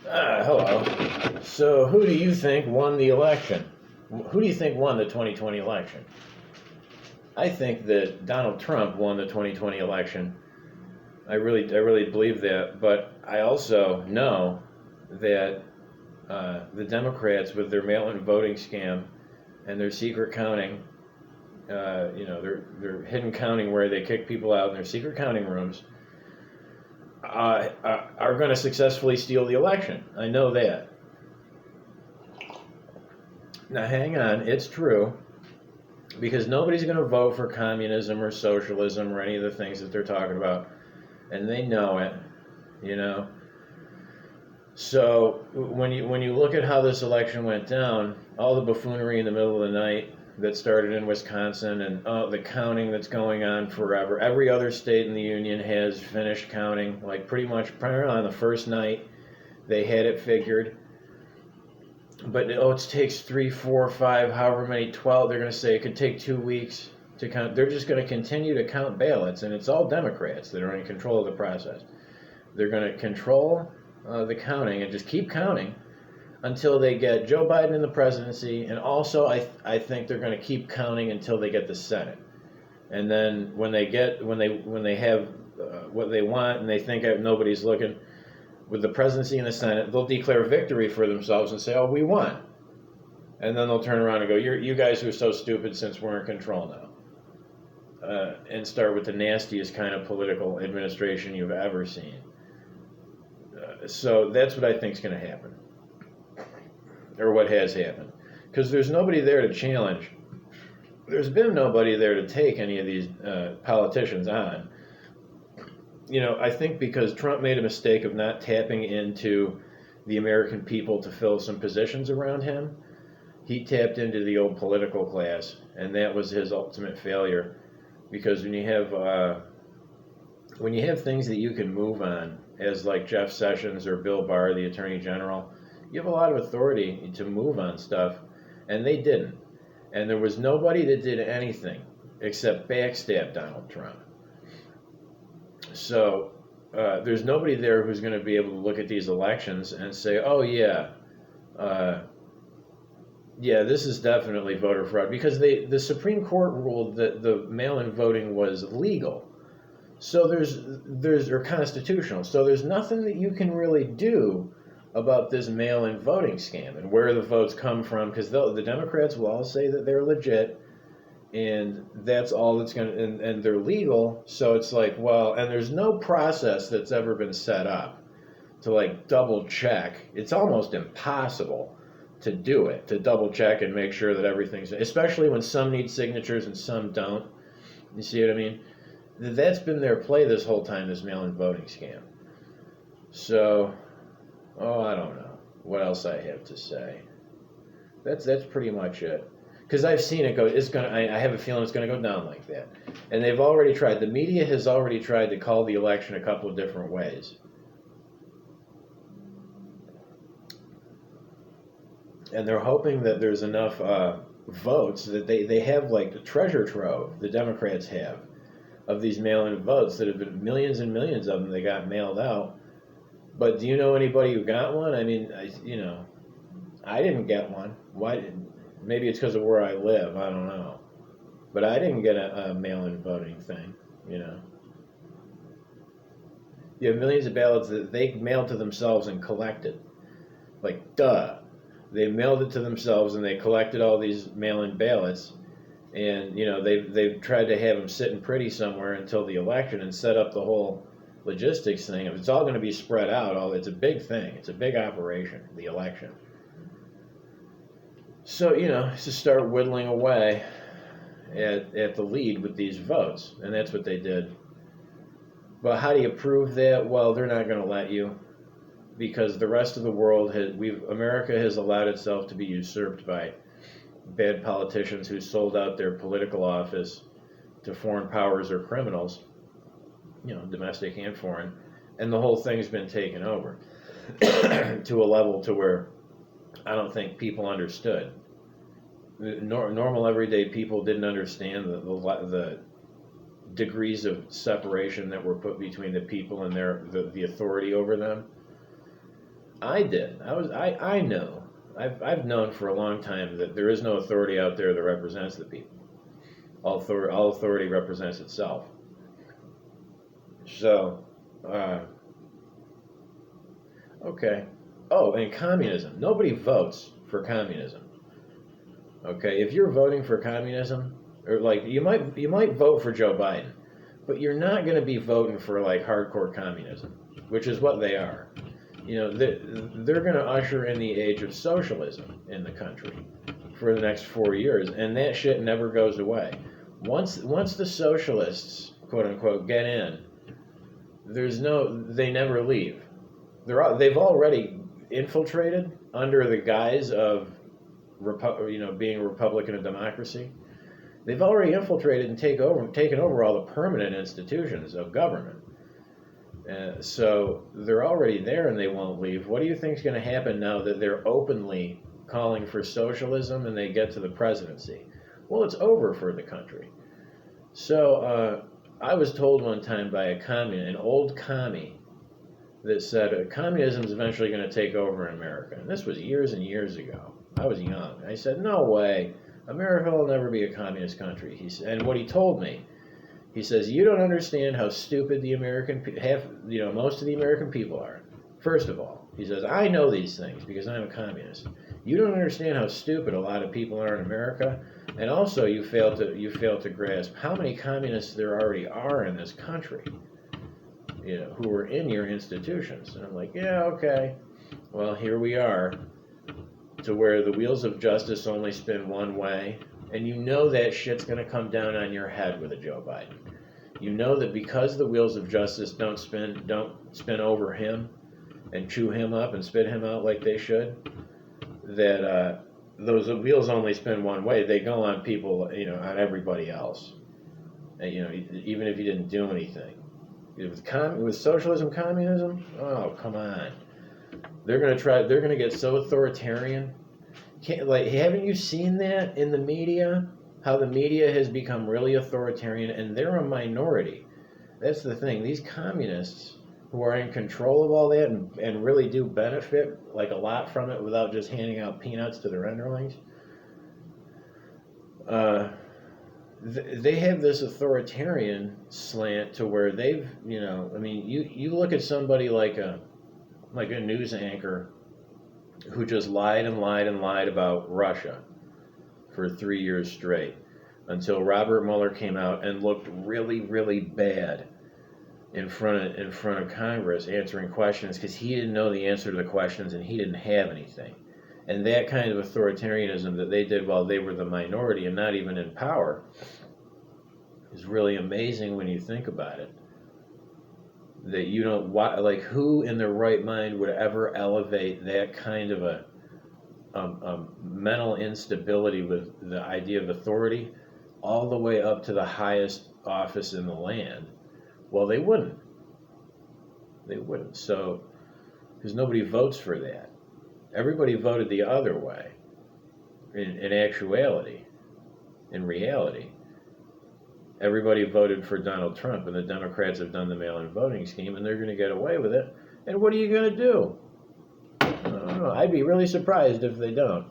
Hello. So, who do you think won the election? Who do you think won the 2020 election? I think that Donald Trump won the 2020 election. I really believe that. But I also know that the Democrats, with their mail-in voting scam and their secret counting, their hidden counting where they kick people out in their secret counting rooms, are going to successfully steal the election. I know that. Now, hang on, it's true, because nobody's going to vote for communism or socialism or any of the things that they're talking about, and they know it, you know. So when you look at how this election went down, all the buffoonery in the middle of the night that started in Wisconsin, and the counting that's going on forever. Every other state in the union has finished counting, like pretty much primarily on the first night. They had it figured. But it takes 3, 4, 5, however many, 12. They're going to say it could take 2 weeks to count. They're just going to continue to count ballots, and it's all Democrats that are in control of the process. They're going to control the counting and just keep counting until they get Joe Biden in the presidency, and also I think they're going to keep counting until they get the Senate. And then when they have what they want and they think nobody's looking, with the presidency and the Senate, they'll declare victory for themselves and say, "Oh, we won," and then they'll turn around and go, "You guys are so stupid since we're in control now," and start with the nastiest kind of political administration you've ever seen. So that's what I think is going to happen. Or what has happened, because there's nobody there to challenge. There's been nobody there to take any of these politicians on. I think because Trump made a mistake of not tapping into the American people to fill some positions around him. He tapped into the old political class, and that was his ultimate failure. Because when you have things that you can move on, as like Jeff Sessions or Bill Barr, the Attorney General, you have a lot of authority to move on stuff, and they didn't. And there was nobody that did anything except backstab Donald Trump. So there's nobody there who's going to be able to look at these elections and say, "Oh yeah, this is definitely voter fraud," because the Supreme Court ruled that the mail-in voting was legal. So they're constitutional. So there's nothing that you can really do about this mail-in voting scam and where the votes come from, because the Democrats will all say that they're legit, and that's all that's going to, and they're legal. So it's like, well, and there's no process that's ever been set up to like double check. It's almost impossible to do it, to double check and make sure that everything's, especially when some need signatures and some don't. You see what I mean? That's been their play this whole time, this mail-in voting scam. So, I don't know what else I have to say. That's pretty much it. Because I've seen it go. I have a feeling it's going to go down like that. And they've already tried. The media has already tried to call the election a couple of different ways. And they're hoping that there's enough votes that they have like the treasure trove the Democrats have of these mail-in votes that have been millions and millions of them that got mailed out. But do you know anybody who got one? I mean, I didn't get one. Why? Maybe it's because of where I live. I don't know. But I didn't get a mail-in voting thing. You have millions of ballots that they mailed to themselves and collected. Like, duh. They mailed it to themselves and they collected all these mail-in ballots. And, they've tried to have them sitting pretty somewhere until the election and set up the whole logistics thing. If it's all going to be spread out, it's a big thing. It's a big operation, the election. So, to start whittling away at the lead with these votes. And that's what they did. But how do you prove that? Well, they're not going to let you, because the rest of the world America has allowed itself to be usurped by bad politicians who sold out their political office to foreign powers or criminals, domestic and foreign, and the whole thing's been taken over to a level to where I don't think people understood. Normal everyday people didn't understand the degrees of separation that were put between the people and the authority over them. I did. I know. I've known for a long time that there is no authority out there that represents the people. All authority represents itself. So, uh, okay. Oh, and communism. Nobody votes for communism. Okay, if you're voting for communism, or like you might vote for Joe Biden, but you're not going to be voting for like hardcore communism, which is what they are. They're going to usher in the age of socialism in the country for the next 4 years, and that shit never goes away. Once the socialists, quote unquote, get in, they never leave. They've already infiltrated under the guise of being a republic and a democracy. They've already infiltrated and taken over all the permanent institutions of government. So they're already there and they won't leave. What do you think is going to happen now that they're openly calling for socialism and they get to the presidency? Well, it's over for the country. So I was told one time by an old commie, that said communism is eventually going to take over in America. And this was years and years ago. I was young. I said, no way. America will never be a communist country. And what he told me, he says, you don't understand how stupid most of the American people are. First of all, he says, I know these things because I'm a communist. You don't understand how stupid a lot of people are in America. And also you fail to grasp how many communists there already are in this country. Who are in your institutions. And I'm like, yeah, okay. Well, here we are, to where the wheels of justice only spin one way, and that shit's going to come down on your head with a Joe Biden. You know that because the wheels of justice don't spin over him and chew him up and spit him out like they should, that those wheels only spin one way. They go on people, on everybody else. And, even if you didn't do anything. With socialism, communism, oh, come on. They're going to get so authoritarian. Haven't you seen that in the media? How the media has become really authoritarian, and they're a minority. That's the thing. These communists who are in control of all that and really do benefit like a lot from it without just handing out peanuts to their underlings, they have this authoritarian slant to where they've, you look at somebody like a news anchor who just lied and lied and lied about Russia for 3 years straight until Robert Mueller came out and looked really, really bad in front of Congress answering questions because he didn't know the answer to the questions and he didn't have anything. And that kind of authoritarianism that they did while they were the minority and not even in power is really amazing when you think about it. That who in their right mind would ever elevate that kind of a mental instability with the idea of authority all the way up to the highest office in the land? Well, they wouldn't. So, because nobody votes for that. Everybody voted the other way. In actuality, in reality, everybody voted for Donald Trump, and the Democrats have done the mail-in voting scheme, and they're going to get away with it. And what are you going to do? I don't know. I'd be really surprised if they don't.